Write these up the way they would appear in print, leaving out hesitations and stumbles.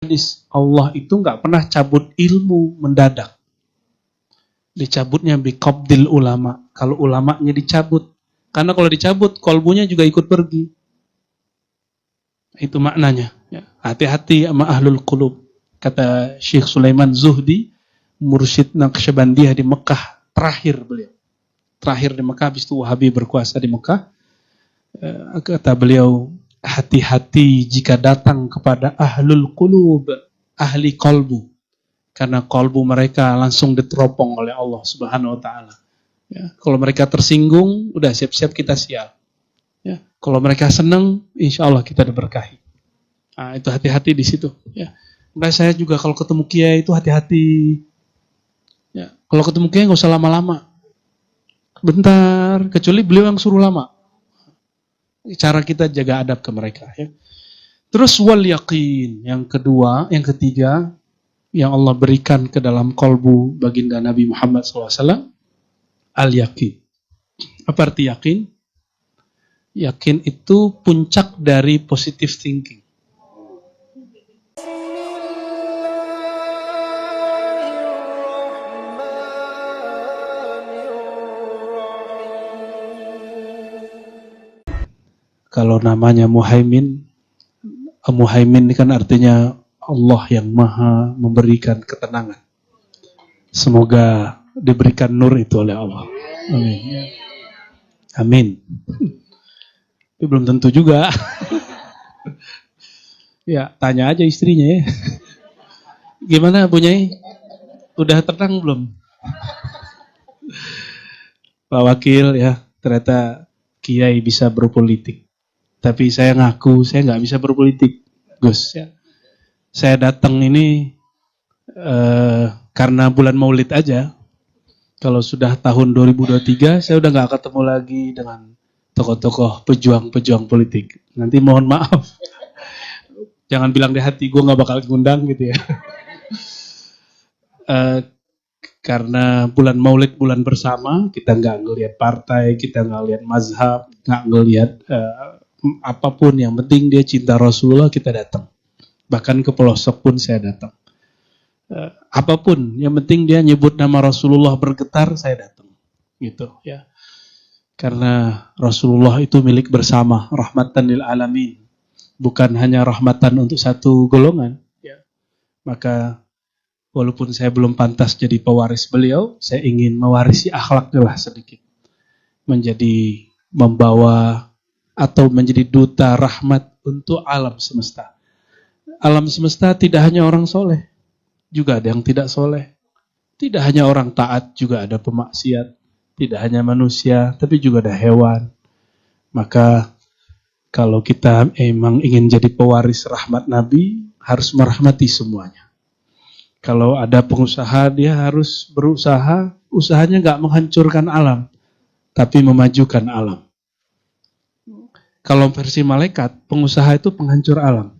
hadis, Allah itu nggak pernah cabut ilmu mendadak. Dicabutnya biqabdil ulama. Kalau ulamanya dicabut. Karena kalau dicabut, kolbunya juga ikut pergi. Itu maknanya. Ya. Hati-hati sama ahlul qulub. Kata Syekh Sulaiman Zuhdi, mursyid Naqsyabandiyah di Mekah, terakhir beliau. Terakhir di Mekah, habis itu Wahabi berkuasa di Mekah. Kata beliau, hati-hati jika datang kepada ahlul qulub, ahli kolbu. Karena kolbu mereka langsung diteropong oleh Allah Subhanahu wa ta'ala. Ya, kalau mereka tersinggung, udah siap-siap kita sial. Ya, kalau mereka senang, insya Allah kita diberkahi. Nah, itu hati-hati di situ. Ya. Nah, saya juga kalau ketemu kiai itu hati-hati. Ya, kalau ketemu kiai nggak usah lama-lama. Bentar, kecuali beliau yang suruh lama. Cara kita jaga adab ke mereka. Ya. Terus wal yaqin, yang kedua, yang ketiga, yang Allah berikan ke dalam kolbu baginda Nabi Muhammad SAW, al-yaqin. Apa arti yakin? Yakin itu puncak dari positive thinking. Kalau namanya Muhaimin, Muhaimin ini kan artinya Allah yang maha memberikan ketenangan. Semoga diberikan nur itu oleh Allah. Amin. Amin. Tapi belum tentu juga. Ya, tanya aja istrinya ya. Gimana Bu Nyai? Udah tenang belum? Pak Wakil ya, ternyata Kiai bisa berpolitik. Tapi saya ngaku, saya nggak bisa berpolitik, Gus. Ya. Saya datang ini karena bulan Maulid aja. Kalau sudah tahun 2023, saya udah nggak ketemu lagi dengan tokoh-tokoh pejuang-pejuang politik. Nanti mohon maaf. Jangan bilang di hati, gue nggak bakal ngundang gitu ya. Karena bulan Maulid, bulan bersama, kita nggak ngelihat partai, kita nggak lihat mazhab, nggak ngelihat apapun, yang penting dia cinta Rasulullah, kita datang. Bahkan ke pelosok pun saya datang. Apapun, yang penting dia nyebut nama Rasulullah bergetar, saya datang. Gitu ya. Karena Rasulullah itu milik bersama, rahmatan lil alamin. Bukan hanya rahmatan untuk satu golongan. Ya. Maka walaupun saya belum pantas jadi pewaris beliau, saya ingin mewarisi akhlaknya lah sedikit. Menjadi membawa atau menjadi duta rahmat untuk alam semesta. Alam semesta tidak hanya orang soleh, juga ada yang tidak soleh. Tidak hanya orang taat, juga ada pemaksiat. Tidak hanya manusia, tapi juga ada hewan. Maka kalau kita emang ingin jadi pewaris rahmat Nabi, harus merahmati semuanya. Kalau ada pengusaha, dia harus berusaha, usahanya nggak menghancurkan alam, tapi memajukan alam. Kalau versi malaikat, pengusaha itu penghancur alam.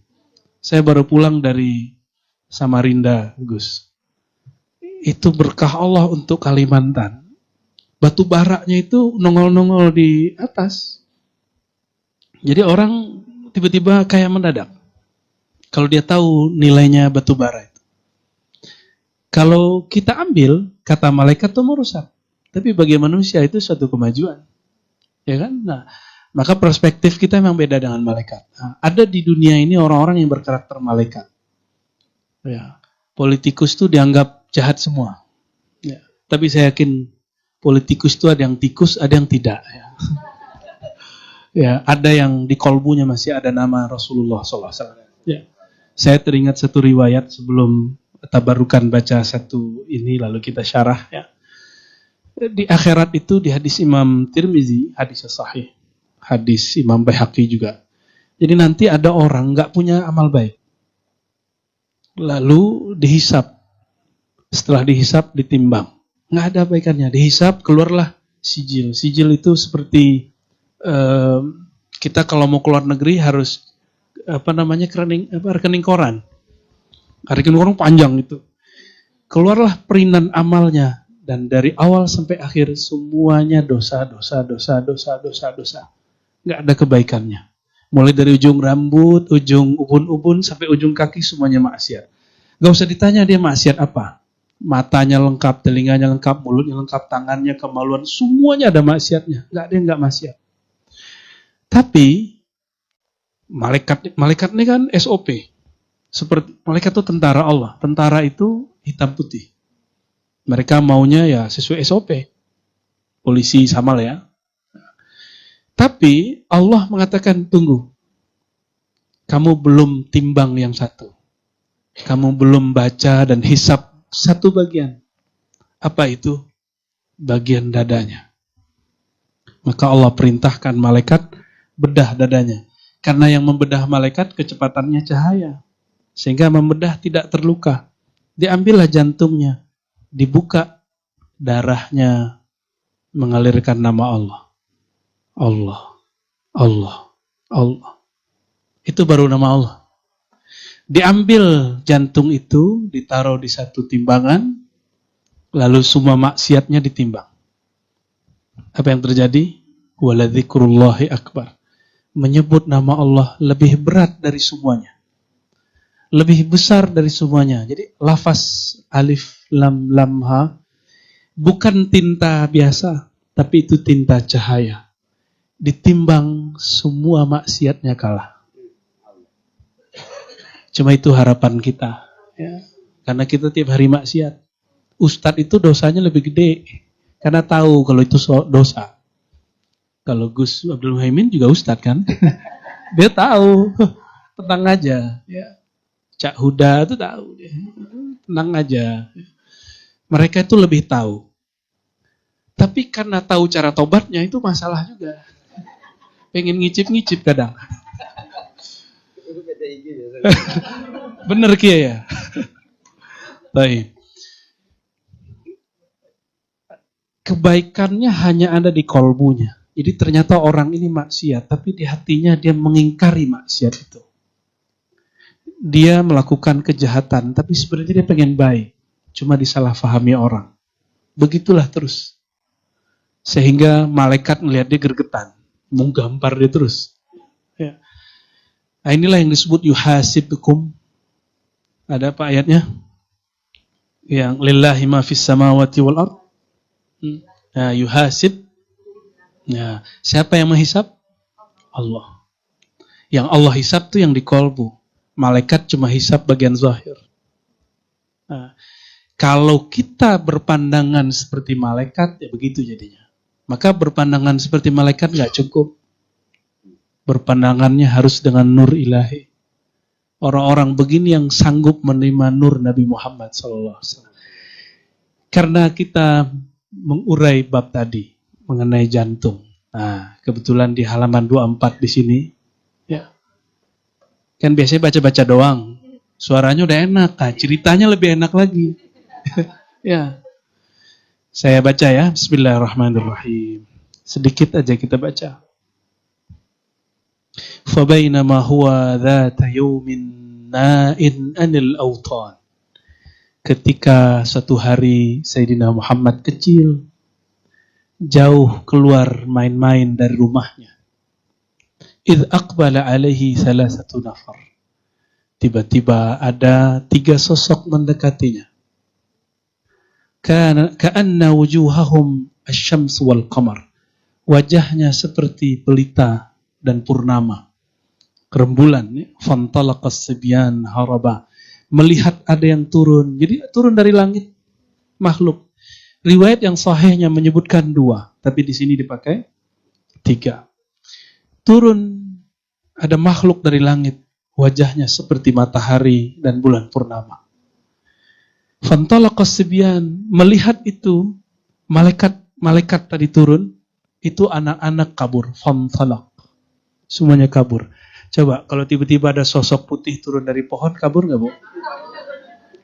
Saya baru pulang dari Samarinda, Gus. Itu berkah Allah untuk Kalimantan. Batu baranya itu nongol-nongol di atas. Jadi orang tiba-tiba kayak mendadak. Kalau dia tahu nilainya batu bara itu. Kalau kita ambil, kata malaikat itu merusak. Tapi bagi manusia itu suatu kemajuan. Ya kan? Nah, maka perspektif kita memang beda dengan malaikat. Nah, ada di dunia ini orang-orang yang berkarakter malaikat. Ya, politikus itu dianggap jahat semua. Ya, tapi saya yakin politikus itu ada yang tikus, ada yang tidak. Ya, ya, ada yang di kolbunya masih ada nama Rasulullah SAW. Ya, saya teringat satu riwayat sebelum tabarukan baca satu ini lalu kita syarah. Ya. Di akhirat itu di hadis Imam Tirmizi, hadis sahih. Hadis Imam Baihaqi juga. Jadi nanti ada orang nggak punya amal baik. Lalu dihisap. Setelah dihisap ditimbang. Nggak ada baikannya. Dihisap keluarlah sijil. Sijil itu seperti kita kalau mau keluar negeri harus rekening koran. Rekening koran panjang itu. Keluarlah perinan amalnya. Dan dari awal sampai akhir semuanya dosa. Nggak ada kebaikannya. Mulai dari ujung rambut, ujung ubun-ubun, sampai ujung kaki semuanya maksiat. Gak usah ditanya dia maksiat apa. Matanya lengkap, telinganya lengkap, mulutnya lengkap, tangannya, kemaluan, semuanya ada maksiatnya. Gak ada yang gak maksiat. Tapi, malaikat ini kan SOP. Seperti malaikat itu tentara Allah. Tentara itu hitam putih. Mereka maunya ya sesuai SOP. Polisi sama lah ya. Tapi Allah mengatakan, tunggu. Kamu belum timbang yang satu. Kamu belum baca dan hisap satu bagian. Apa itu? Bagian dadanya. Maka Allah perintahkan malaikat bedah dadanya. Karena yang membedah malaikat kecepatannya cahaya. Sehingga membedah tidak terluka. Diambillah jantungnya. Dibuka darahnya. Mengalirkan nama Allah. Allah. Allah. Allah. Itu baru nama Allah. Diambil jantung itu, ditaruh di satu timbangan, lalu semua maksiatnya ditimbang. Apa yang terjadi? Waladzikrullahi akbar. Menyebut nama Allah lebih berat dari semuanya. Lebih besar dari semuanya. Jadi lafaz alif lam lam ha bukan tinta biasa, tapi itu tinta cahaya. Ditimbang semua maksiatnya kalah. Cuma itu harapan kita. Ya. Karena kita tiap hari maksiat. Ustadz itu dosanya lebih gede. Karena tahu kalau itu dosa. Kalau Gus Abdul Muhaimin juga ustadz kan. Dia tahu. Tenang aja. Ya. Cak Huda itu tahu. Tenang aja. Mereka itu lebih tahu. Tapi karena tahu cara tobatnya itu masalah juga. Pengen ngicip-ngicip kadang. Bener kia ya. Baik. Kebaikannya hanya ada di kolbunya. Jadi ternyata orang ini maksiat, tapi di hatinya dia mengingkari maksiat itu. Dia melakukan kejahatan, tapi sebenarnya dia pengen baik. Cuma disalahfahami orang. Begitulah terus. Sehingga malaikat melihat dia gergetan. Menggampar dia terus. Ya. Nah, inilah yang disebut yuhasibukum. Ada apa ayatnya? Yang lillahi ma fis samawati wal ard. Nah, yuhasib. Nah, siapa yang menghisab? Allah. Yang Allah hisab tuh yang di kolbu. Malaikat cuma hisab bagian zahir. Nah, kalau kita berpandangan seperti malaikat, ya begitu jadinya. Maka berpandangan seperti malaikat nggak cukup. Berpandangannya harus dengan nur ilahi. Orang-orang begini yang sanggup menerima nur Nabi Muhammad SAW. Karena kita mengurai bab tadi mengenai jantung. Nah, kebetulan di halaman 24 di sini, ya, kan biasanya baca-baca doang. Suaranya udah enak, nah, ceritanya lebih enak lagi. Ya. Saya baca ya, bismillahirrahmanirrahim. Sedikit aja kita baca. Fabainama huwa dhata yawmin na'in anil awtan. Ketika satu hari Sayyidina Muhammad kecil, jauh keluar main-main dari rumahnya. Idh aqbala alaihi salasatu nafar. Tiba-tiba ada 3 sosok mendekatinya. Ka'anna wujuhahum asy-syams wal qamar. Wajahnya seperti pelita dan purnama. Rembulan, fantalaqas sibyan haraba. Melihat ada yang turun. Jadi turun dari langit makhluk. Riwayat yang sahihnya menyebutkan 2, tapi di sini dipakai 3. Turun ada makhluk dari langit. Wajahnya seperti matahari dan bulan purnama. Fantalaqas sibyan, melihat itu malaikat tadi turun, itu anak-anak kabur. Fantalaq. Semuanya kabur. Coba kalau tiba-tiba ada sosok putih turun dari pohon, kabur nggak, Bu?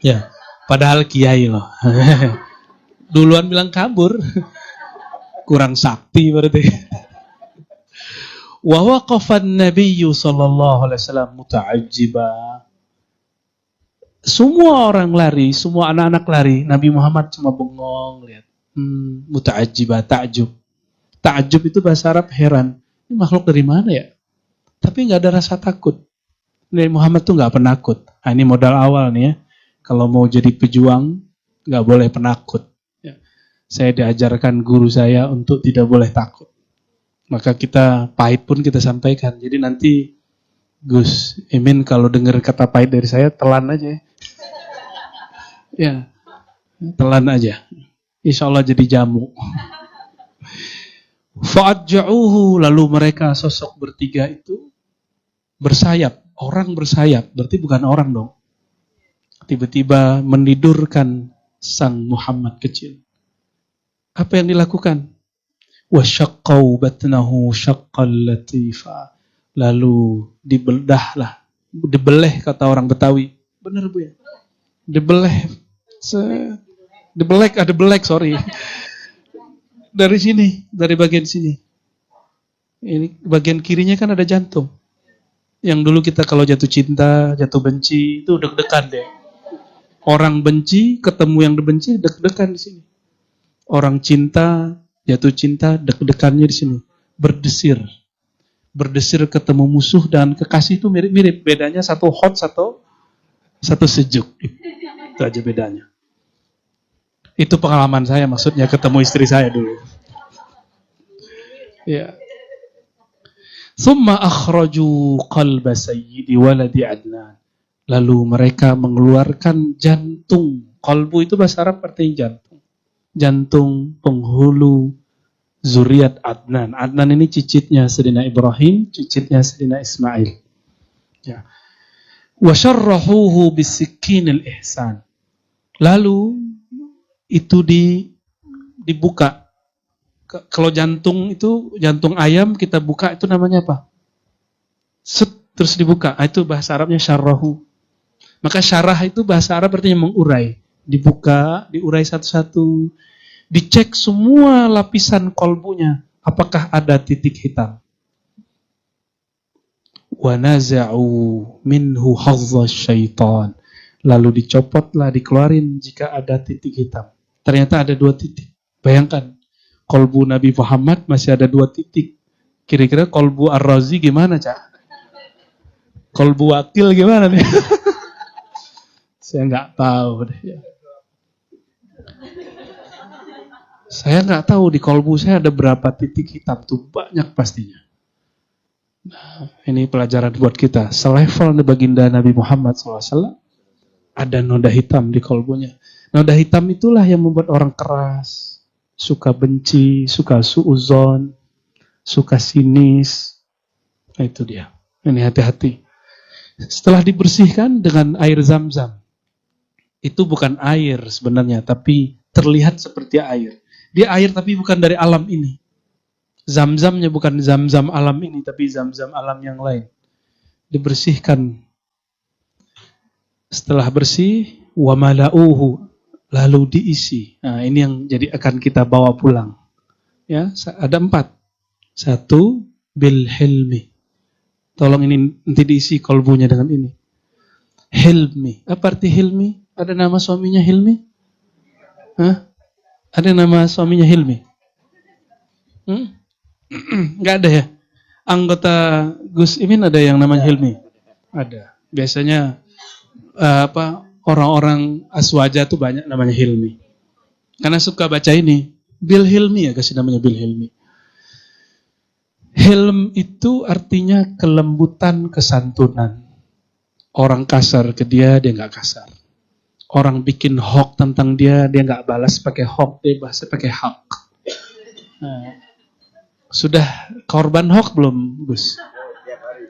Ya, padahal kiai loh. Duluan bilang kabur. Kurang sakti berarti. Wa waqafan nabiyyu sallallahu alaihi wasallam muta'ajjiba. Semua orang lari, semua anak-anak lari. Nabi Muhammad cuma bengong lihat. Muta'ajjiba, ta'jub. Ta'jub itu bahasa Arab heran. Ini makhluk dari mana ya? tapi nggak ada rasa takut. Nabi Muhammad tuh nggak penakut. Nah, ini modal awal nih ya. Kalau mau jadi pejuang, nggak boleh penakut. Ya. Saya diajarkan guru saya untuk tidak boleh takut. Maka kita pahit pun kita sampaikan. Jadi nanti Gus Imin kalau dengar kata pahit dari saya, telan aja ya. Ya, telan aja. Insya Allah jadi jamu. Fa'adja'uhu, lalu mereka sosok bertiga itu bersayap. Orang bersayap, berarti bukan orang dong. Tiba-tiba menidurkan sang Muhammad kecil. Apa yang dilakukan? Wasyaqqau batnahu syaqqal latifa. Lalu dibeleh kata orang Betawi. Benar Bu ya? Dibeleh. Dibelek, sorry. Dari sini, dari bagian sini. Ini bagian kirinya kan ada jantung. Yang dulu kita kalau jatuh cinta, jatuh benci, itu deg-degan deh. Orang benci, ketemu yang dibenci, deg-degan di sini. Orang cinta, jatuh cinta, deg-degannya di sini. Berdesir. Berdesir ketemu musuh dan kekasih itu mirip-mirip. Bedanya satu hot, satu sejuk. Itu aja bedanya. Itu pengalaman saya, maksudnya ketemu istri saya dulu. Ya. Thumma akhraju qalba sayyidi waladi Adnan. Lalu mereka mengeluarkan jantung. Qalbu itu bahasa Arab artinya jantung. Jantung penghulu zuriat Adnan. Adnan ini cicitnya Sayyidina Ibrahim, cicitnya Sayyidina Ismail. Ya. Wa syarrahuhu bisikkinil ihsan. Lalu itu dibuka. Kalau jantung itu, jantung ayam kita buka itu namanya apa? Set, terus dibuka. Itu bahasa Arabnya syarrahu. Maka syarah itu bahasa Arab artinya mengurai. Dibuka, diurai satu-satu. Dicek semua lapisan kolbunya. Apakah ada titik hitam? Wa naza'u minhu hazzas syaitan. Lalu dicopotlah, dikeluarin jika ada titik hitam. Ternyata ada 2 titik. Bayangkan. Kolbu Nabi Muhammad masih ada 2 titik. Kira-kira kolbu Ar-Razi gimana, Cak? Kolbu Wakil gimana nih? Saya nggak tahu deh. Saya nggak tahu di kolbu saya ada berapa titik hitam. Tuh banyak pastinya. Nah, ini pelajaran buat kita. Selevel baginda Nabi Muhammad SAW, ada noda hitam di kolbunya. Noda hitam itulah yang membuat orang keras, suka benci, suka suuzon, suka sinis. Nah, itu dia. Ini hati-hati. Setelah dibersihkan dengan air Zam-Zam. Itu bukan air sebenarnya, tapi terlihat seperti air. Dia air tapi bukan dari alam ini. Zam-Zamnya bukan Zam-Zam alam ini, tapi Zam-Zam alam yang lain. Dibersihkan. Setelah bersih, wa mala'uhu, lalu diisi. Nah, ini yang jadi akan kita bawa pulang. Ya, ada 4. 1, bil hilmi. Tolong ini nanti diisi kolbunya dengan ini. Hilmi. Apa arti Hilmi? Ada nama suaminya Hilmi? Hah? Ada nama suaminya Hilmi? Nggak ada ya? Anggota Gus Imin ada yang namanya Hilmi? Ada. Biasanya orang-orang Aswaja tuh banyak namanya Hilmi. Karena suka baca ini. Bil Hilmi ya, kasih namanya Bil Hilmi. Hilm itu artinya kelembutan, kesantunan. Orang kasar ke dia nggak kasar. Orang bikin hoax tentang dia nggak balas pakai hoax, dia bahasa pakai hak. Nah, sudah korban hoax belum, Gus?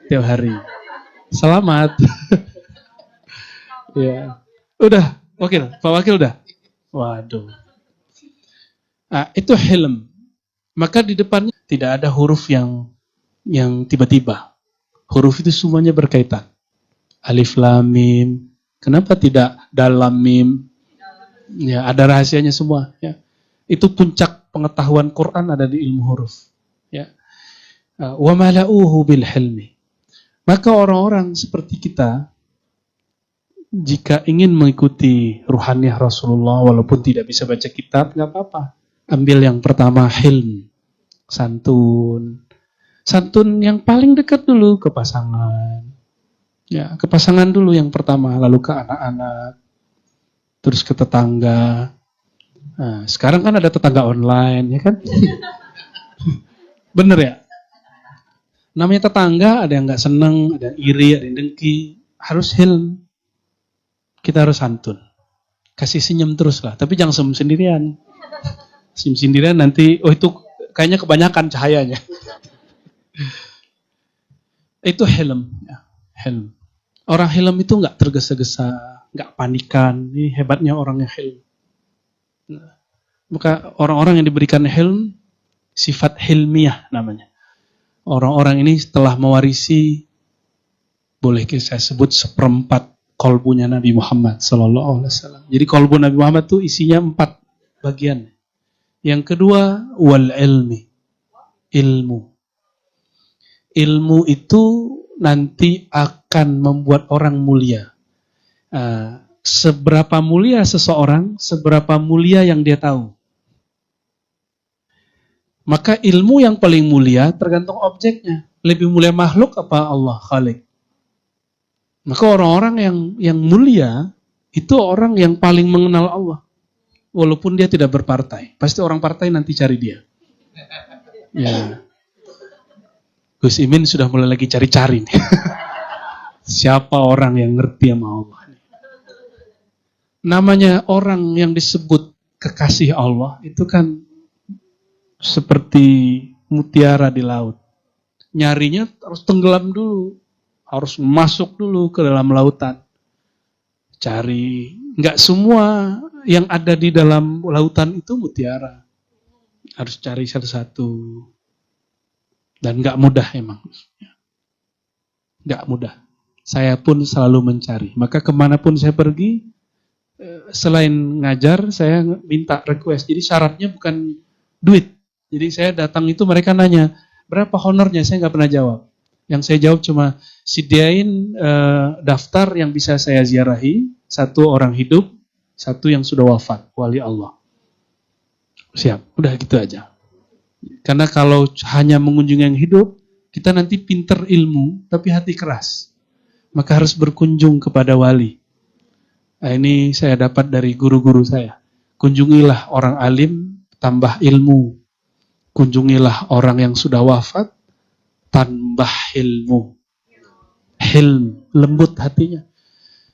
Tiap hari. Selamat. Ya. Udah, Wakil. Pak Wakil udah? Waduh. Nah, itu hilm. Maka di depannya tidak ada huruf yang tiba-tiba. Huruf itu semuanya berkaitan. Alif lam mim. Kenapa tidak dalam mim? Ya, ada rahasianya semua. Ya. Itu puncak pengetahuan Quran ada di ilmu huruf. Ya. Wa mala'uhu bil hilmi. Maka orang-orang seperti kita, jika ingin mengikuti ruhaniyah Rasulullah, walaupun tidak bisa baca kitab, nggak apa-apa. Ambil yang pertama, hilm. Santun. Santun yang paling dekat dulu ke pasangan. Ya, ke pasangan dulu yang pertama, lalu ke anak-anak, terus ke tetangga. Nah, sekarang kan ada tetangga online, ya kan? Bener ya? Namanya tetangga, ada yang nggak seneng, ada yang iri, ada yang dengki. Harus hilm. Kita harus santun. Kasih senyum terus lah, tapi jangan senyum sendirian. Senyum sendirian nanti, oh itu kayaknya kebanyakan cahayanya. Itu hilm. Ya, hilm. Orang hilm itu nggak tergesa-gesa, nggak panikan. Ini hebatnya orang yang hilm. Maka orang-orang yang diberikan hilm, sifat hilmiah namanya. Orang-orang ini setelah mewarisi, boleh saya sebut seperempat kolbunya Nabi Muhammad Sallallahu Alaihi Wasallam. Jadi kolbu Nabi Muhammad itu isinya 4 bagian. Yang kedua, wal ilmi, ilmu. Ilmu itu nanti akan membuat orang mulia. Seberapa mulia seseorang, seberapa mulia yang dia tahu. Maka ilmu yang paling mulia tergantung objeknya. Lebih mulia makhluk apa Allah Khalik? Maka orang-orang yang mulia itu orang yang paling mengenal Allah. Walaupun dia tidak berpartai. Pasti orang partai nanti cari dia. Ya. Gus Imin sudah mulai lagi cari-cari nih. Siapa orang yang ngerti sama Allah? Namanya orang yang disebut kekasih Allah itu kan seperti mutiara di laut. Nyarinya harus tenggelam dulu. Harus masuk dulu ke dalam lautan. Cari. Nggak semua yang ada di dalam lautan itu mutiara. Harus cari satu-satu. Dan nggak mudah emang. Nggak mudah. Saya pun selalu mencari. Maka kemanapun saya pergi, selain ngajar, saya minta request. Jadi syaratnya bukan duit. Jadi saya datang itu mereka nanya, berapa honornya? Saya nggak pernah jawab. Yang saya jawab cuma, sediain daftar yang bisa saya ziarahi. 1 orang hidup, 1 yang sudah wafat, wali Allah. Siap, udah gitu aja. Karena kalau hanya mengunjungi yang hidup, kita nanti pinter ilmu, tapi hati keras. Maka harus berkunjung kepada wali. Nah, ini saya dapat dari guru-guru saya. Kunjungilah orang alim, tambah ilmu. Kunjungilah orang yang sudah wafat, tambah ilmu. Hilm, lembut hatinya.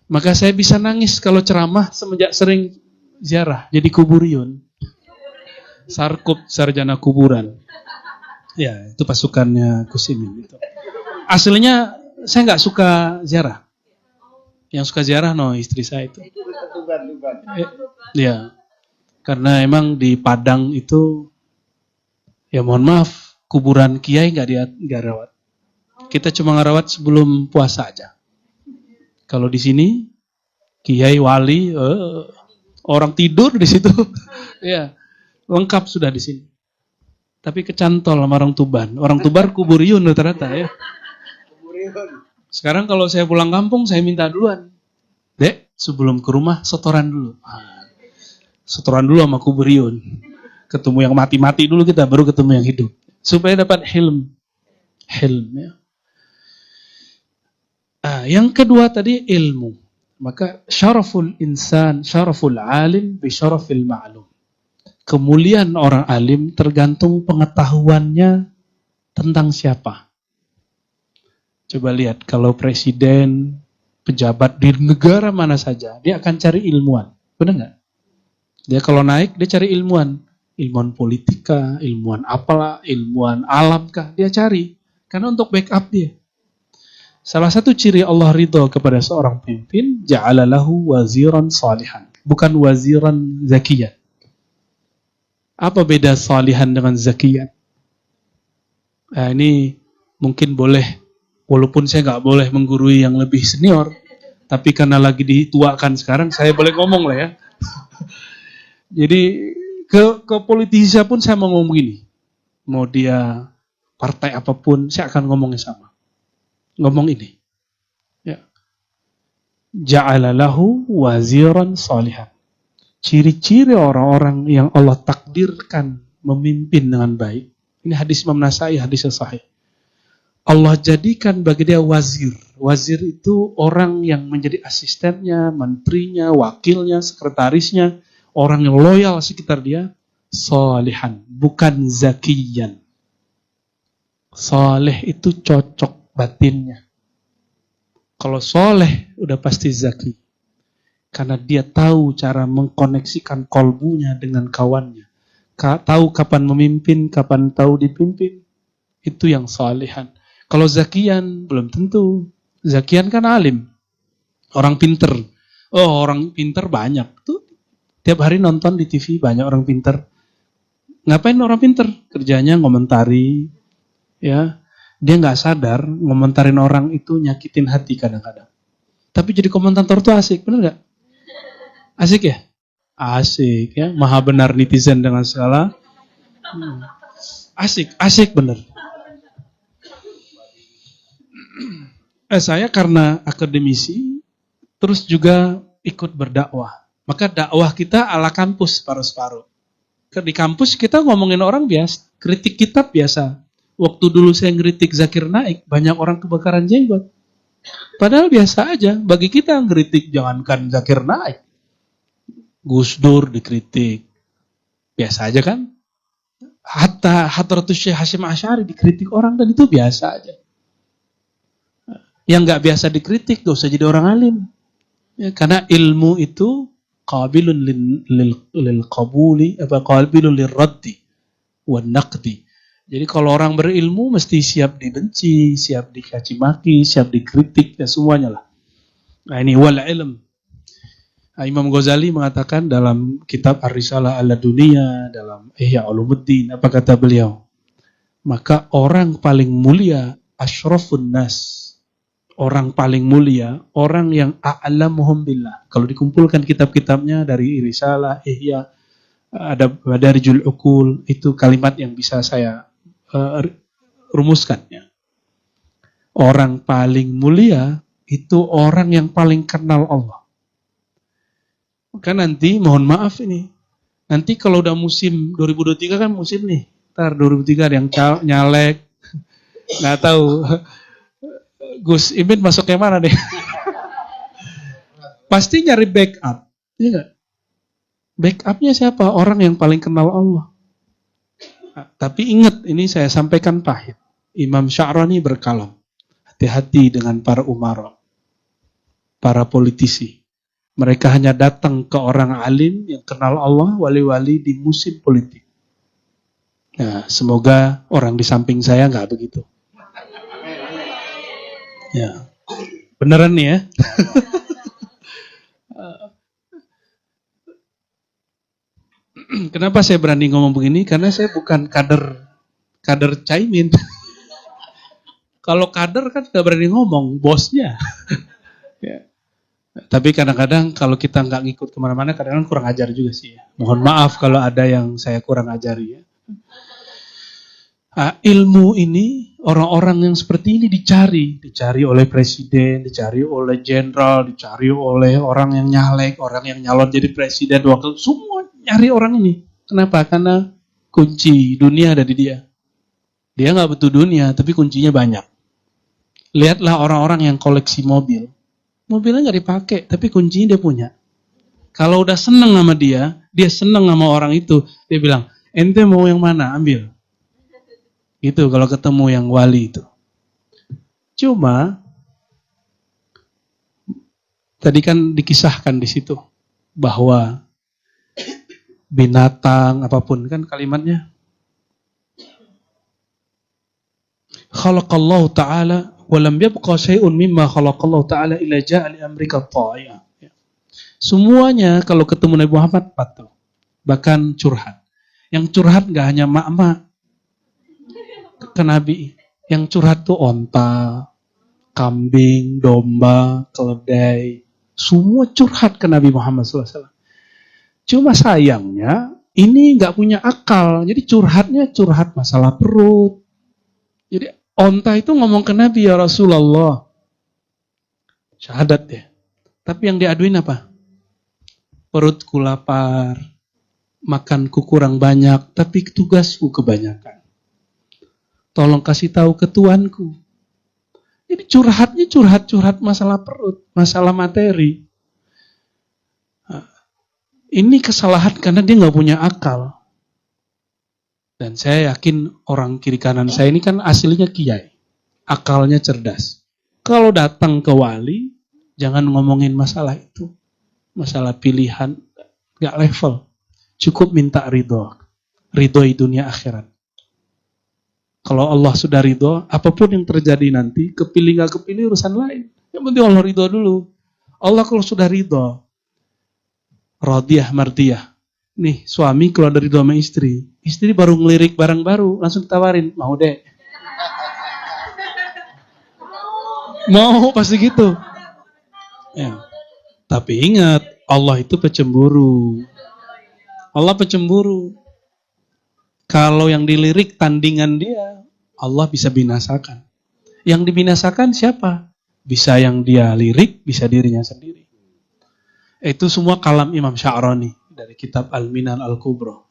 Maka saya bisa nangis kalau ceramah semenjak sering ziarah. Jadi kuburiyun. Sarkup, sarjana kuburan. Ya, itu pasukannya Gus Imin. Itu. Aslinya saya nggak suka ziarah. Yang suka ziarah istri saya itu. Ya, karena emang di Padang itu, ya mohon maaf, kuburan kiai nggak rawat. Kita cuma ngerawat sebelum puasa aja. Kalau di sini kiai wali orang tidur di situ, ya lengkap sudah di sini. Tapi kecantol sama orang Tuban. Orang Tuban kuburiyun rata-rata ya. Sekarang kalau saya pulang kampung saya minta duluan, Dek, sebelum ke rumah setoran dulu. Setoran dulu sama kuburiyun. Ketemu yang mati-mati dulu kita, baru ketemu yang hidup. Supaya dapat hilm. Hilm ya. Yang kedua tadi ilmu. Maka syaraful insan, syaraful alim, bi syarafil ma'lum. Kemuliaan orang alim tergantung pengetahuannya tentang siapa. Coba lihat, kalau presiden, pejabat di negara mana saja, dia akan cari ilmuwan. Benar nggak? Dia kalau naik, dia cari ilmuwan. Ilmuwan politika, ilmuwan apalah, ilmuwan alamkah, dia cari. Karena untuk backup dia. Salah satu ciri Allah ridho kepada seorang pemimpin, ja'alalahu waziran salihan. Bukan waziran zakiyan. Apa beda salihan dengan zakiyan? Nah, ini mungkin boleh, walaupun saya nggak boleh menggurui yang lebih senior, tapi karena lagi dituakan sekarang, saya boleh ngomong lah ya. Jadi ke politisi pun saya mau ngomong gini. Mau dia partai apapun, saya akan ngomongnya sama. Ngomong ini. Ya. Ja'alalahu waziran salihan. Ciri-ciri orang-orang yang Allah takdirkan memimpin dengan baik. Ini hadis Imam Nasai, hadis yang sahih. Allah jadikan bagi dia wazir. Wazir itu orang yang menjadi asistennya, menterinya, wakilnya, sekretarisnya, orang yang loyal sekitar dia, salihan, bukan zakiyan. Saleh itu cocok batinnya. Kalau soleh udah pasti zaki. Karena dia tahu cara mengkoneksikan kolbunya dengan kawannya. Tahu kapan memimpin, kapan tahu dipimpin. Itu yang salihan. Kalau zakian, belum tentu. Zakian kan alim. Orang pinter. Oh, orang pinter banyak. Tuh, tiap hari nonton di TV banyak orang pinter. Ngapain orang pinter? Kerjanya ngomentari. Ya, dia nggak sadar ngomentarin orang itu nyakitin hati kadang-kadang. Tapi jadi komentator tuh asik, bener nggak? Asik ya? Asik ya, maha benar netizen dengan segala. Asik bener. Saya karena akademisi, terus juga ikut berdakwah. Maka dakwah kita ala kampus separuh-separuh. Di kampus kita ngomongin orang biasa, kritik kitab biasa. Waktu dulu saya ngeritik Zakir Naik, banyak orang kebakaran jenggot. Padahal biasa aja, bagi kita ngeritik jangankan Zakir Naik. Gus Dur dikritik, biasa aja kan? Hatta Hadratus Syekh Hasyim Asy'ari dikritik orang dan itu biasa aja. Yang nggak biasa dikritik gak usah jadi orang alim. Ya, karena ilmu itu qabilun lil qabuli, qabilun lil raddi wan naqdi. Jadi kalau orang berilmu mesti siap dibenci, siap dicaci maki, siap dikritik dan semuanya lah. Nah ini wal ilm. Imam Ghazali mengatakan dalam kitab Ar-Risalah Al-Dunia, dalam Ihya Ulumuddin, apa kata beliau? Maka orang paling mulia asyrafun nas. Orang paling mulia, orang yang a'lamuhum billah. Kalau dikumpulkan kitab-kitabnya dari Risalah, Ihya, ada Madarijul Uqul, itu kalimat yang bisa saya rumuskan. Ya. Orang paling mulia itu orang yang paling kenal Allah. Maka nanti, mohon maaf ini, nanti kalau udah musim 2023 kan musim nih, ntar 2023 ada yang nyalek, nggak tahu Gus Imin masuk yang mana nih? Pasti nyari backup, iya nggak? Backupnya siapa? Orang yang paling kenal Allah. Nah, tapi ingat, ini saya sampaikan pahit. Imam Sya'rani berkalam, hati-hati dengan para umara, para politisi. Mereka hanya datang ke orang alim yang kenal Allah, wali-wali di musim politik. Nah, semoga orang di samping saya nggak begitu. Ya, beneran nih ya. Kenapa saya berani ngomong begini? Karena saya bukan kader Caimin. Kalau kader kan nggak berani ngomong, bosnya. Ya. Tapi kadang-kadang kalau kita nggak ngikut kemana-mana, kadang-kadang kurang ajar juga sih. Ya. Mohon maaf kalau ada yang saya kurang ajari. Ya. Ilmu ini, orang-orang yang seperti ini dicari oleh presiden, dicari oleh jenderal, dicari oleh orang yang nyalek, orang yang nyalon jadi presiden, wakil, semua nyari orang ini. Kenapa? Karena kunci dunia ada di dia. Dia nggak butuh dunia, tapi kuncinya banyak. Lihatlah orang-orang yang koleksi mobil. Mobilnya nggak dipakai, tapi kuncinya dia punya. Kalau udah seneng sama dia seneng sama orang itu, dia bilang, ente mau yang mana? Ambil. Gitu kalau ketemu yang wali itu. Cuma, tadi kan dikisahkan di situ, bahwa binatang, apapun kan kalimatnya. Khalaqallahu ta'ala walam yabqa syai'un mimma khalaqallahu ta'ala illa ja'a li amrika ta'iyah. Semuanya kalau ketemu Nabi Muhammad patuh. Bahkan curhat. Yang curhat gak hanya mak-mak ke Nabi. Yang curhat tuh onta, kambing, domba, keledai. Semua curhat ke Nabi Muhammad SAW. Cuma sayangnya ini gak punya akal. Jadi curhatnya curhat masalah perut. Jadi onta itu ngomong ke Nabi, ya Rasulullah. Syahadat ya. Tapi yang diaduin apa? Perutku lapar, makanku kurang banyak, tapi tugasku kebanyakan. Tolong kasih tahu ke tuanku. Jadi curhatnya curhat masalah perut, masalah materi. Ini kesalahan karena dia nggak punya akal. Dan saya yakin orang kiri kanan saya ini kan aslinya kiai. Akalnya cerdas. Kalau datang ke wali, jangan ngomongin masalah itu. Masalah pilihan, nggak level. Cukup minta ridho. Ridhoi dunia akhirat. Kalau Allah sudah ridho, apapun yang terjadi nanti, kepilih nggak kepilih urusan lain. Yang penting Allah ridho dulu. Allah kalau sudah ridho, radiyah mardiyah. Nih, suami keluar dari dua sama istri. Istri baru ngelirik barang baru, langsung ditawarin, mau deh. Mau, pasti gitu. Ya. Tapi ingat, Allah itu pecemburu. Allah pecemburu. Kalau yang dilirik tandingan dia, Allah bisa binasakan. Yang dibinasakan siapa? Bisa yang dia lirik, bisa dirinya sendiri. Itu semua kalam Imam Sya'rani dari kitab Al-Minan Al-Kubra.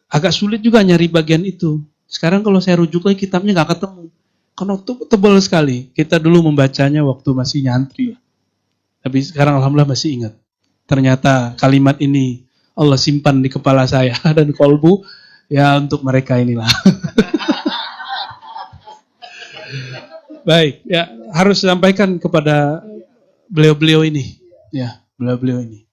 Agak sulit juga nyari bagian itu. Sekarang kalau saya rujuk lagi kitabnya nggak ketemu. Karena tebal sekali. Kita dulu membacanya waktu masih nyantri. Tapi sekarang alhamdulillah masih ingat. Ternyata kalimat ini Allah simpan di kepala saya dan kolbu. Ya untuk mereka inilah. Baik, ya harus sampaikan kepada beliau-beliau ini. Ya, beliau-beliau ini.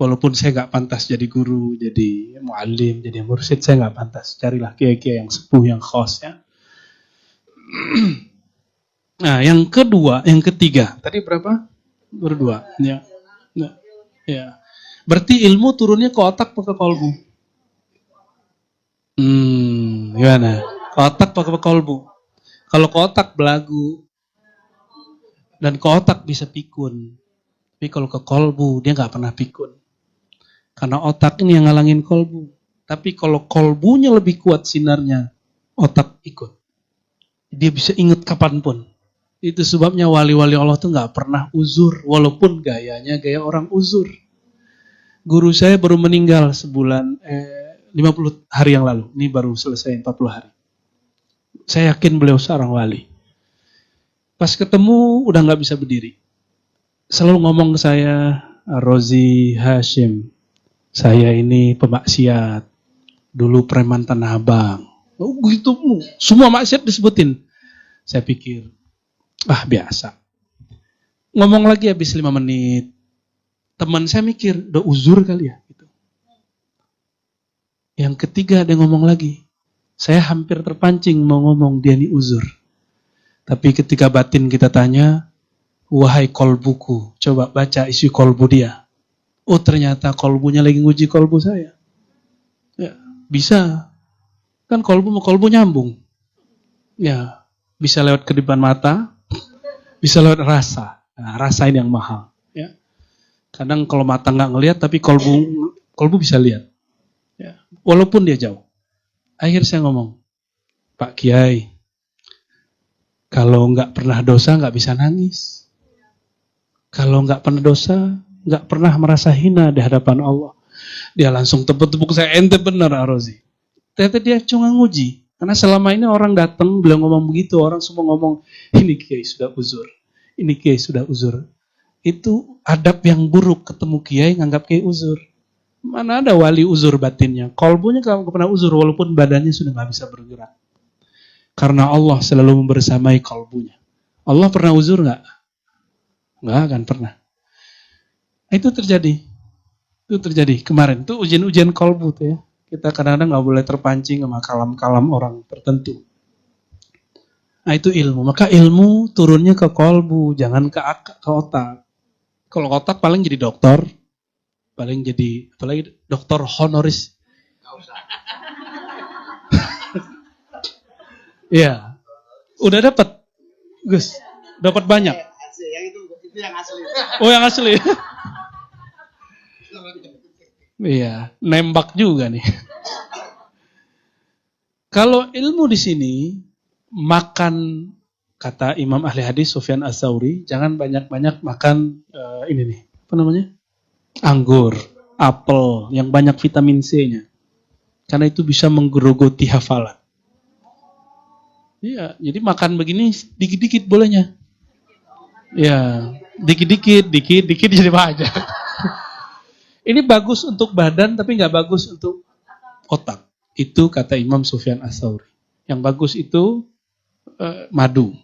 Walaupun saya nggak pantas jadi guru, jadi muallim, jadi mursyid, saya nggak pantas. Carilah kiai-kiai yang sepuh, yang khos ya. Nah, yang ketiga. Tadi berapa? Berdua. Ya. Nah, ya. Berarti ilmu turunnya ke otak atau ke kolbu? Gimana? Ke otak atau ke kolbu? Kalau ke otak belagu. Dan ke otak bisa pikun. Tapi kalau ke kolbu, dia nggak pernah pikun. Karena otak ini yang ngalangin kolbu. Tapi kalau kolbunya lebih kuat sinarnya, otak ikut. Dia bisa ingat kapanpun. Itu sebabnya wali-wali Allah tuh nggak pernah uzur. Walaupun gayanya gaya orang uzur. Guru saya baru meninggal sebulan, 50 hari yang lalu. Ini baru selesai 40 hari. Saya yakin beliau seorang wali. Pas ketemu udah nggak bisa berdiri. Selalu ngomong ke saya, Rozi Hashim, saya ini pemaksiat. Dulu preman Tanah Abang. Oh gitu, semua maksiat disebutin. Saya pikir, biasa. Ngomong lagi habis 5 menit. Teman saya mikir, udah uzur kali ya. Gitu. Yang ketiga dia ngomong lagi. Saya hampir terpancing mau ngomong dia ini uzur. Tapi ketika batin kita tanya, wahai kolbuku, coba baca isi kolbu dia. Oh ternyata kolbunya lagi nguji kolbu saya. Ya, bisa. Kan kolbu sama kolbu nyambung. Ya, bisa lewat kedipan mata, bisa lewat rasa. Nah, rasa ini yang mahal. Ya. Kadang kalau mata nggak ngelihat, tapi kolbu bisa lihat. Ya. Walaupun dia jauh. Akhir saya ngomong, Pak Kiai, kalau nggak pernah dosa nggak bisa nangis. Kalau nggak pernah dosa, nggak pernah merasa hina di hadapan Allah. Dia langsung tepuk-tepuk saya, ente benar Arozi. Ternyata dia cuma nguji. Karena selama ini orang datang bilang ngomong begitu, orang semua ngomong, ini Kiai sudah uzur. Ini Kiai sudah uzur. Itu adab yang buruk, ketemu Kiai nganggap Kiai uzur. Mana ada wali uzur batinnya. Kolbunya kalau pernah uzur, walaupun badannya sudah nggak bisa bergerak. Karena Allah selalu membersamai kolbunya. Allah pernah uzur nggak? Nggak akan pernah. Itu terjadi. Itu terjadi kemarin. Itu ujian-ujian kolbu tuh ya. Kita kadang-kadang nggak boleh terpancing sama kalam-kalam orang tertentu. Nah itu ilmu. Maka ilmu turunnya ke kolbu, jangan ke otak. Kalau otak paling jadi dokter, paling jadi apalagi dokter honoris. Iya, udah dapat, Gus, dapat banyak. Itu yang asli. Oh yang asli. Iya, nembak juga nih. Kalau ilmu di sini makan, kata Imam ahli hadis Sufyan Ats-Tsauri, jangan banyak-banyak makan ini nih, apa namanya? Anggur, apel yang banyak vitamin C-nya. Karena itu bisa menggerogoti hafalan. Iya, jadi makan begini dikit-dikit bolehnya. Ya, dikit-dikit jadi banyak. Ini bagus untuk badan tapi nggak bagus untuk otak. Itu kata Imam Sufyan Ats-Tsauri. Yang bagus itu madu.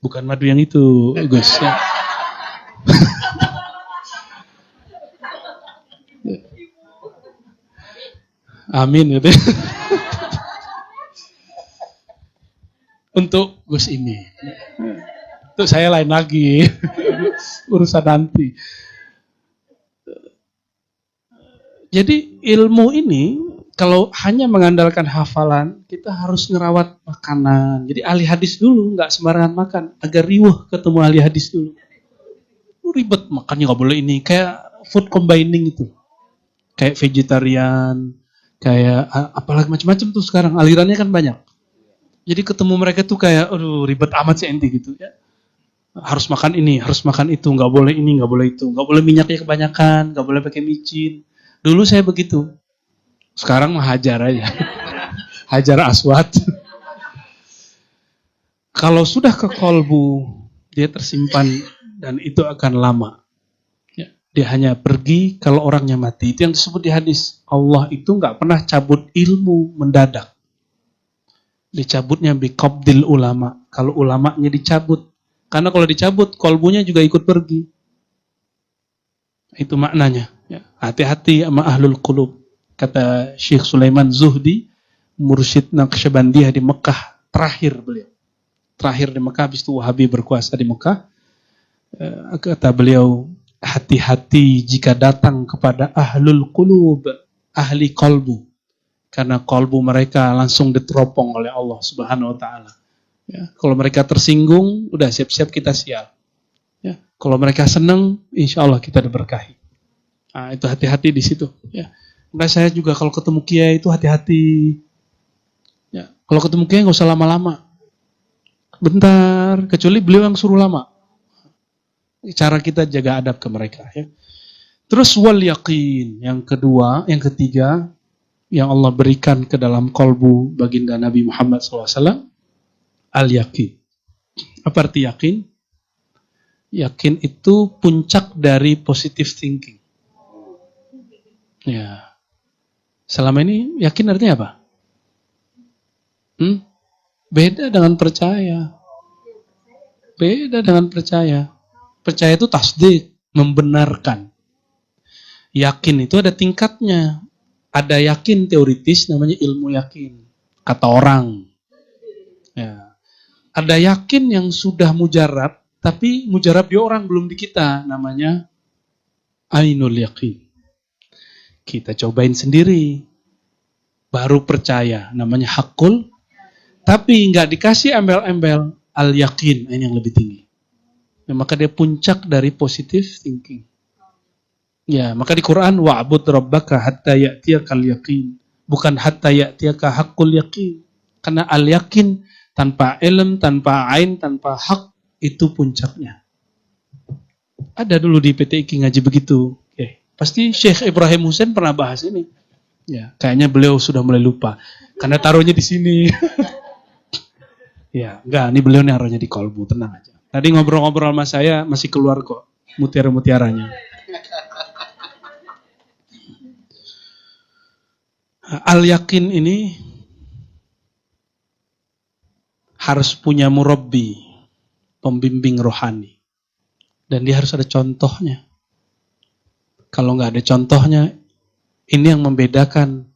Bukan madu yang itu, Gus. Ya. Amin gitu. Untuk Gus ini. Untuk saya lain lagi. Urusan nanti. Jadi ilmu ini kalau hanya mengandalkan hafalan, kita harus ngerawat makanan. Jadi ahli hadis dulu, nggak sembarangan makan. Agar riuh ketemu ahli hadis dulu. Ribet makannya nggak boleh ini. Kayak food combining itu. Kayak vegetarian, kayak apalagi macam-macam tuh sekarang. Alirannya kan banyak. Jadi ketemu mereka tuh kayak, aduh ribet amat sih enti gitu ya. Harus makan ini, harus makan itu, nggak boleh ini, nggak boleh itu, nggak boleh minyaknya kebanyakan, nggak boleh pakai micin. Dulu saya begitu, sekarang mah hajar aja, hajar aswad. Kalau sudah ke kolbu, dia tersimpan dan itu akan lama. Ya, dia hanya pergi kalau orangnya mati. Itu yang disebut di hadis. Allah itu nggak pernah cabut ilmu mendadak. Dicabutnya biqabdil ulama. Kalau ulamanya dicabut. Karena kalau dicabut, kolbunya juga ikut pergi. Itu maknanya. Ya. Hati-hati sama ahlul qulub. Kata Syekh Sulaiman Zuhdi, mursyid Naqsyabandiyah di Mekah, terakhir beliau. Terakhir di Mekah, habis itu Wahabi berkuasa di Mekah. Kata beliau, hati-hati jika datang kepada ahlul qulub, ahli kolbu. Karena kolbu mereka langsung diteropong oleh Allah Subhanahu wa Ta'ala. Ya, kalau mereka tersinggung, udah siap-siap kita sial. Ya, kalau mereka senang, insya Allah kita diberkahi. Nah, itu hati-hati di situ. Ya. Nah, saya juga kalau ketemu kiai itu hati-hati. Ya, kalau ketemu kiai nggak usah lama-lama. Bentar, kecuali beliau yang suruh lama. Cara kita jaga adab ke mereka. Ya. Terus wal yaqin, yang kedua, yang ketiga, yang Allah berikan ke dalam kolbu baginda Nabi Muhammad SAW, al-yaqin. Apa arti yakin? Yakin itu puncak dari positive thinking. Ya. Selama ini yakin artinya apa? Beda dengan percaya. Beda dengan percaya. Percaya itu tasdik, membenarkan. Yakin itu ada tingkatnya. Ada yakin teoritis namanya ilmu yakin. Kata orang. Ya. Ada yakin yang sudah mujarab, tapi mujarab di orang belum di kita. Namanya ainul yakin. Kita cobain sendiri. Baru percaya. Namanya hakul. Tapi nggak dikasih embel-embel. Al-yakin. Ini yang lebih tinggi. Ya, maka dia puncak dari positive thinking. Ya, maka di Quran wa'bud rabbaka hatta ya'tiyakal yaqin. Bukan hatta ya'tiyaka haqqul yaqin. Karena al-yakin tanpa ilm, tanpa ain, tanpa hak itu puncaknya. Ada dulu di PTIQ ngaji begitu. Pasti Syekh Ibrahim Hussein pernah bahas ini. Ya, kayaknya beliau sudah mulai lupa karena taruhnya di sini. Ya, enggak, ini beliau naruhnya di kolbu, tenang aja. Tadi ngobrol-ngobrol sama saya masih keluar kok mutiara-mutiaranya. Al-yakin ini harus punya murabbi, pembimbing rohani. Dan dia harus ada contohnya. Kalau nggak ada contohnya, ini yang membedakan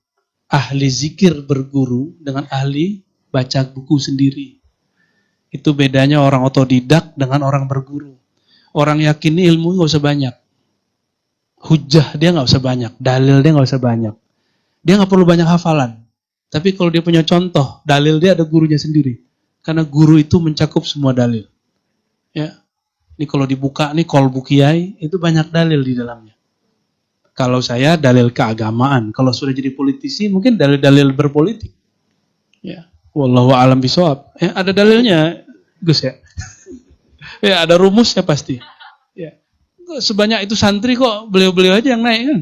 ahli zikir berguru dengan ahli baca buku sendiri. Itu bedanya orang otodidak dengan orang berguru. Orang yakin ilmu nggak usah banyak. Hujah dia nggak usah banyak. Dalil dia nggak usah banyak. Dia nggak perlu banyak hafalan. Tapi kalau dia punya contoh, dalil dia ada gurunya sendiri. Karena guru itu mencakup semua dalil. Ya, ini kalau dibuka nih kolbu kiai itu banyak dalil di dalamnya. Kalau saya dalil keagamaan, kalau sudah jadi politisi mungkin dalil-dalil berpolitik. Ya, wallahu a'lam bishawab. Ya, ada dalilnya, Gus ya. Ya, ada rumusnya pasti. Ya. Sebanyak itu santri kok beliau-beliau aja yang naik kan.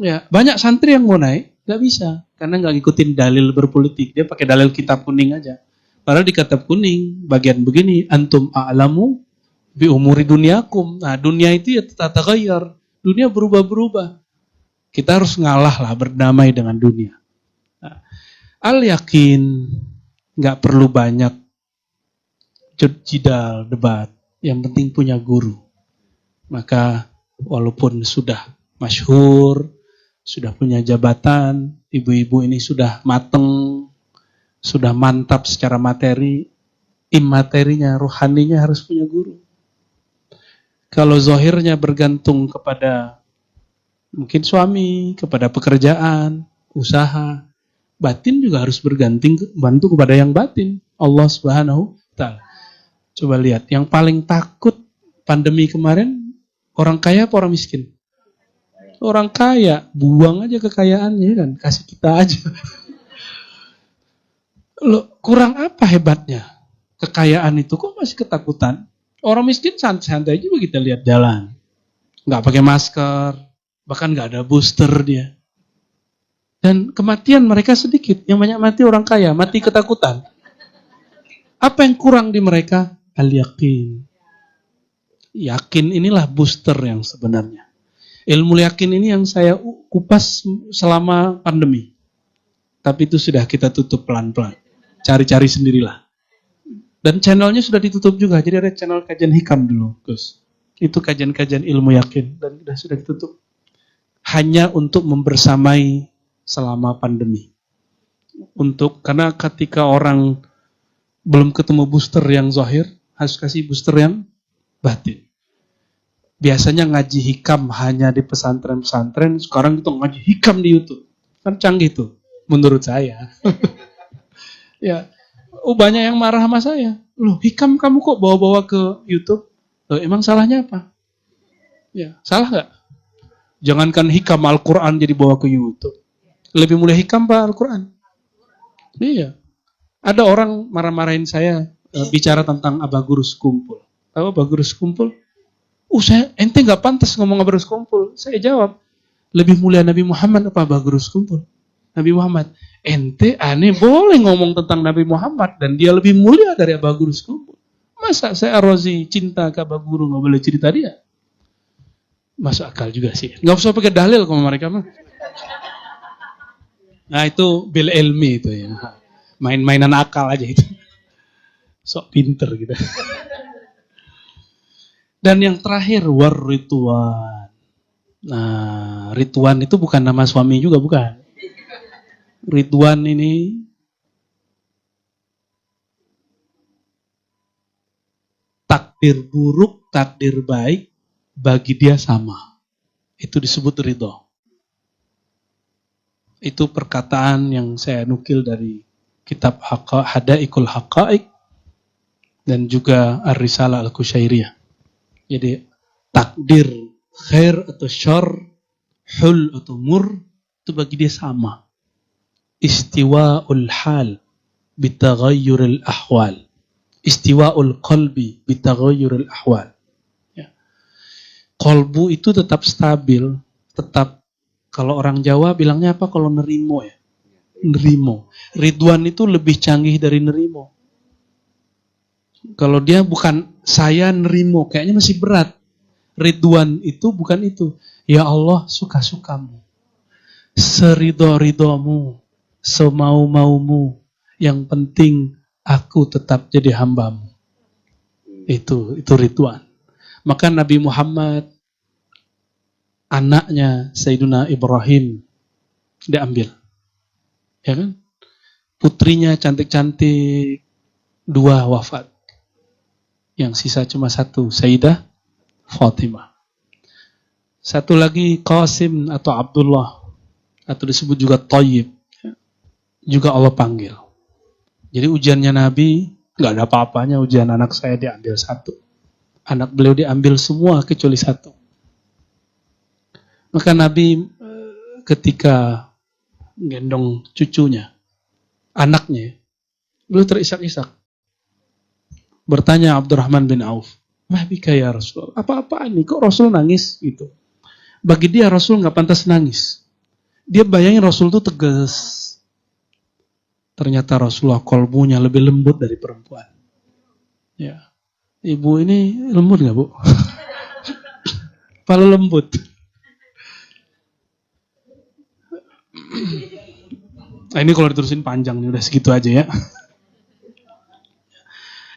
Ya, banyak santri yang mau naik, nggak bisa karena nggak ngikutin dalil berpolitik. Dia pakai dalil kitab kuning aja. Padahal di kitab kuning bagian begini, antum a'lamu bi umuri dunyakum. Nah, dunia itu ya tataghayyar. Dunia berubah-berubah. Kita harus ngalah lah, berdamai dengan dunia. Nah, al-yakin nggak perlu banyak jidal, debat. Yang penting punya guru. Maka walaupun sudah masyhur, sudah punya jabatan, ibu-ibu ini sudah mateng, sudah mantap secara materi, imaterinya, rohaninya harus punya guru. Kalau zahirnya bergantung kepada mungkin suami, kepada pekerjaan, usaha, batin juga harus bantu kepada yang batin, Allah Subhanahu wa Ta'ala. Coba lihat, yang paling takut pandemi kemarin orang kaya apa orang miskin? Orang kaya, buang aja kekayaannya kan, kasih kita aja. Loh, kurang apa hebatnya? Kekayaan itu kok masih ketakutan? Orang miskin santai-santai aja kita lihat jalan. Nggak pakai masker, bahkan nggak ada booster dia. Dan kematian mereka sedikit, yang banyak mati orang kaya, mati ketakutan. Apa yang kurang di mereka? Al-yakin. Yakin inilah booster yang sebenarnya. Ilmu yakin ini yang saya kupas selama pandemi. Tapi itu sudah kita tutup pelan-pelan. Cari-cari sendirilah. Dan channelnya sudah ditutup juga. Jadi ada channel kajian hikam dulu, Gus. Itu kajian-kajian ilmu yakin. Dan sudah ditutup. Hanya untuk membersamai selama pandemi. Karena ketika orang belum ketemu booster yang zahir, harus kasih booster yang batin. Biasanya ngaji hikam hanya di pesantren-pesantren, sekarang itu ngaji hikam di YouTube. Kan canggih tuh, menurut saya. Ya, banyak yang marah sama saya. Loh, hikam kamu kok bawa-bawa ke YouTube? Loh, emang salahnya apa? Ya, salah nggak? Jangankan hikam Al-Quran jadi bawa ke YouTube. Lebih mulia hikam Pak Al-Quran. Iya. Ada orang marah-marahin saya bicara tentang Abagurus Kumpul. Tahu Abagurus Kumpul? Ente nggak pantas ngomong Abagurus Kumpul. Saya jawab, lebih mulia Nabi Muhammad apa Abagurus Kumpul? Nabi Muhammad. Ente aneh boleh ngomong tentang Nabi Muhammad dan dia lebih mulia dari Abagurus Kumpul. Masa saya Rozi cinta ke Abaguru nggak boleh cerita dia? Masuk akal juga sih. Nggak usah pakai dalil sama mereka mah. Nah itu bil ilmi itu ya. Main-mainan akal aja itu. Sok pinter gitu. Dan yang terakhir Ridwan. Nah, Ridwan itu bukan nama suami juga, bukan. Ridwan ini takdir buruk, takdir baik bagi dia sama. Itu disebut ridho. Itu perkataan yang saya nukil dari kitab Hadaikul Haqa'iq dan juga Ar-Risalah Al-Qusyairiyah. Jadi takdir khair atau syar, hul atau mur, itu bagi dia sama. Istiwa'ul hal bitaghayyuril ahwal. Istiwa'ul qalbi bitaghayyuril ahwal. Ya. Qalbu itu tetap stabil, tetap, kalau orang Jawa bilangnya apa kalau nerimo ya? Nerimo. Ridwan itu lebih canggih dari nerimo. Kalau dia bukan saya nerimo, kayaknya masih berat. Ridwan itu bukan itu. Ya Allah, suka-sukamu. Seridho-ridhomu. Semau-maumu. Yang penting aku tetap jadi hambamu. Itu Ridwan. Maka Nabi Muhammad, anaknya Sayyidina Ibrahim, diambil. Ya kan? Putrinya cantik-cantik, 2 wafat. Yang sisa cuma 1, Sayyidah Fatimah. Satu lagi Qasim atau Abdullah, atau disebut juga Thayyib, juga Allah panggil. Jadi ujiannya Nabi nggak ada apa-apanya, ujian anak saya diambil 1, anak beliau diambil semua kecuali 1. Maka Nabi ketika gendong cucunya, anaknya, beliau terisak-isak. Bertanya Abdurrahman bin Auf, "Mahbika ya Rasul? Apa-apaan nih? Kok Rasul nangis?" Gitu. Bagi dia Rasul nggak pantas nangis. Dia bayangin Rasul itu tegas. Ternyata Rasulullah kolbunya lebih lembut dari perempuan. Ya, ibu ini lembut nggak, Bu? Paling lembut. Nah, ini kalau diterusin panjang nih, udah segitu aja ya.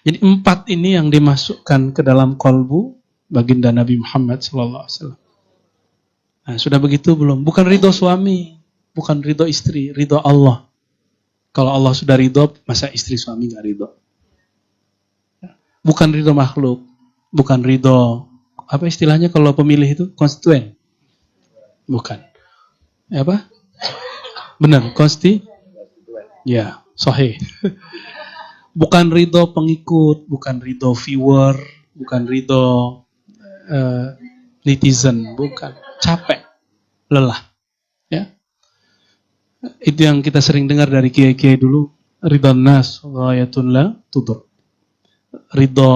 Jadi 4 ini yang dimasukkan ke dalam kolbu baginda Nabi Muhammad SAW. Nah, sudah begitu belum? Bukan ridho suami, bukan ridho istri, ridho Allah. Kalau Allah sudah ridho, masa istri suami nggak ridho? Bukan ridho makhluk, bukan ridho, apa istilahnya kalau pemilih itu? Konstituen? Bukan. Apa? Benar, Ya, sahih. Bukan ridho pengikut, bukan ridho viewer, bukan ridho netizen, bukan. Capek, lelah. Ya, itu yang kita sering dengar dari kiai-kiai dulu. Ridho nas, ghayatun la tudur. Ridho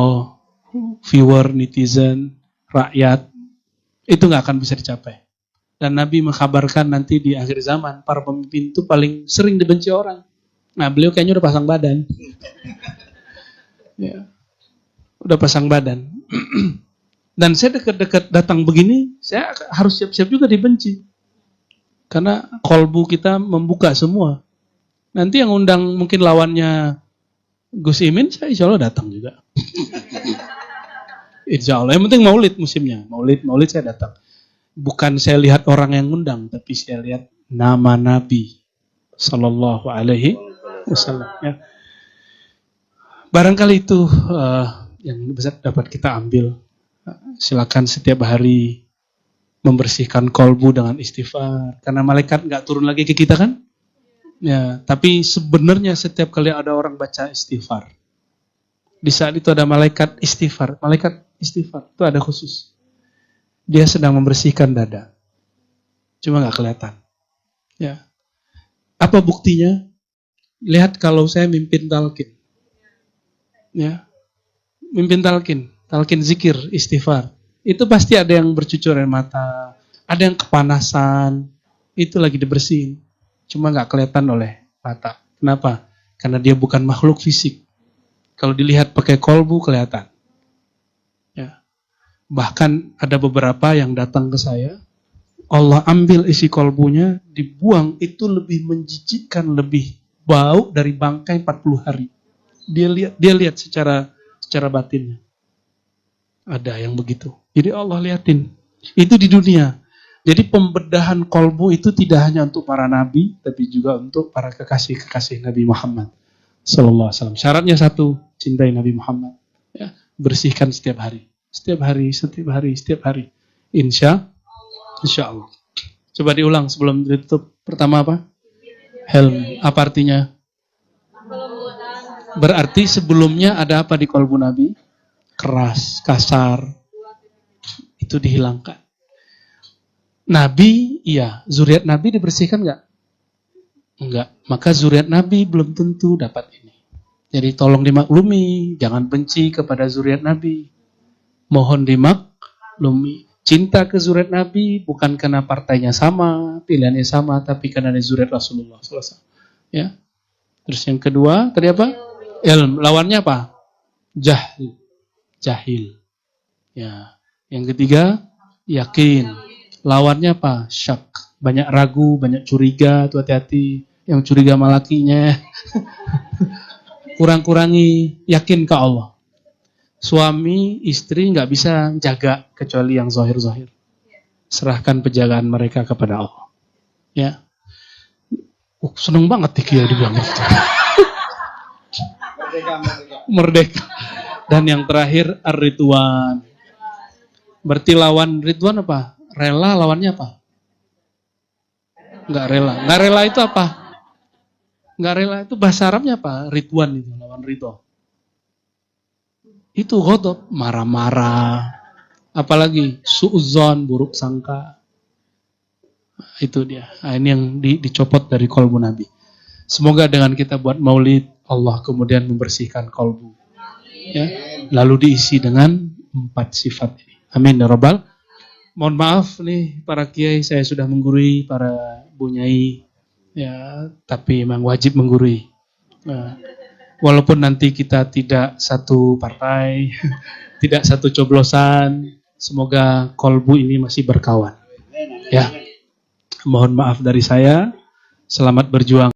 viewer, netizen, rakyat, itu nggak akan bisa dicapai. Dan Nabi mengkabarkan nanti di akhir zaman, para pemimpin itu paling sering dibenci orang. Nah, beliau kayaknya udah pasang badan. Ya, udah pasang badan. Dan saya dekat-dekat datang begini, saya harus siap-siap juga dibenci. Karena kolbu kita membuka semua. Nanti yang undang mungkin lawannya Gus Imin, saya insya Allah datang juga. Insya Allah. Yang penting maulid musimnya. Maulid saya datang. Bukan saya lihat orang yang undang, tapi saya lihat nama Nabi Sallallahu Alaihi Wasallam. Ya. Barangkali itu yang bisa dapat kita ambil. Silakan setiap hari membersihkan kolbu dengan istighfar. Karena malaikat nggak turun lagi ke kita kan? Ya, tapi sebenarnya setiap kali ada orang baca istighfar, di saat itu ada malaikat istighfar. Malaikat istighfar itu ada khusus. Dia sedang membersihkan dada. Cuma nggak kelihatan. Ya. Apa buktinya? Lihat kalau saya mimpin talqin. Ya. Mimpin talqin zikir, istighfar. Itu pasti ada yang bercucur air mata, ada yang kepanasan. Itu lagi dibersihin. Cuma nggak kelihatan oleh mata. Kenapa? Karena dia bukan makhluk fisik. Kalau dilihat pakai kolbu kelihatan. Ya. Bahkan ada beberapa yang datang ke saya, Allah ambil isi kolbunya, dibuang, itu lebih menjijikkan, lebih bau dari bangkai 40 hari. Dia lihat secara batinnya. Ada yang begitu. Jadi Allah liatin. Itu di dunia. Jadi pembedahan kolbu itu tidak hanya untuk para nabi, tapi juga untuk para kekasih-kekasih Nabi Muhammad Sallallahu Alaihi Wasallam. Syaratnya satu, cintai Nabi Muhammad. Ya, bersihkan setiap hari. Setiap hari. Insya Allah. Coba diulang sebelum ditutup. Pertama apa? Helm. Apa artinya? Berarti sebelumnya ada apa di kolbu Nabi? Keras, kasar. Itu dihilangkan. Nabi, iya. Zuriat Nabi dibersihkan nggak? Enggak. Maka zuriat Nabi belum tentu dapat ini. Jadi tolong dimaklumi. Jangan benci kepada zuriat Nabi. Mohon dimaklumi. Cinta ke zuriat Nabi bukan karena partainya sama, pilihannya sama, tapi karena zuriat Rasulullah SAW. Ya. Terus yang kedua, tadi apa? Ilm. Lawannya apa? Jahil. Ya. Yang ketiga, yakin. Lawannya apa? Syak. Banyak ragu, banyak curiga, tuh hati-hati. Yang curiga sama lakinya. Kurang-kurangi, yakin ke Allah. Suami, istri nggak bisa jaga kecuali yang zahir-zahir. Serahkan penjagaan mereka kepada Allah. Ya. Seneng banget Kiai dibilang gitu. Merdeka. Dan yang terakhir ar-ridwan. Berarti lawan ridwan apa? Rela lawannya apa? Nggak rela. Nggak rela itu apa? Nggak rela itu bahasa Arabnya apa? Ridwan itu, lawan ridho. Itu ghadab, marah-marah. Apalagi su'udzon, buruk sangka. Itu dia. Nah, ini yang dicopot dari kolbu Nabi. Semoga dengan kita buat maulid, Allah kemudian membersihkan kolbu. Ya. Lalu diisi dengan 4 sifat ini. Amin ya rabbal. Mohon maaf nih para kiai, saya sudah menggurui para bunyai. Ya, tapi memang wajib menggurui. Walaupun nanti kita tidak satu partai, tidak satu coblosan, semoga kolbu ini masih berkawan. Ya, mohon maaf dari saya. Selamat berjuang.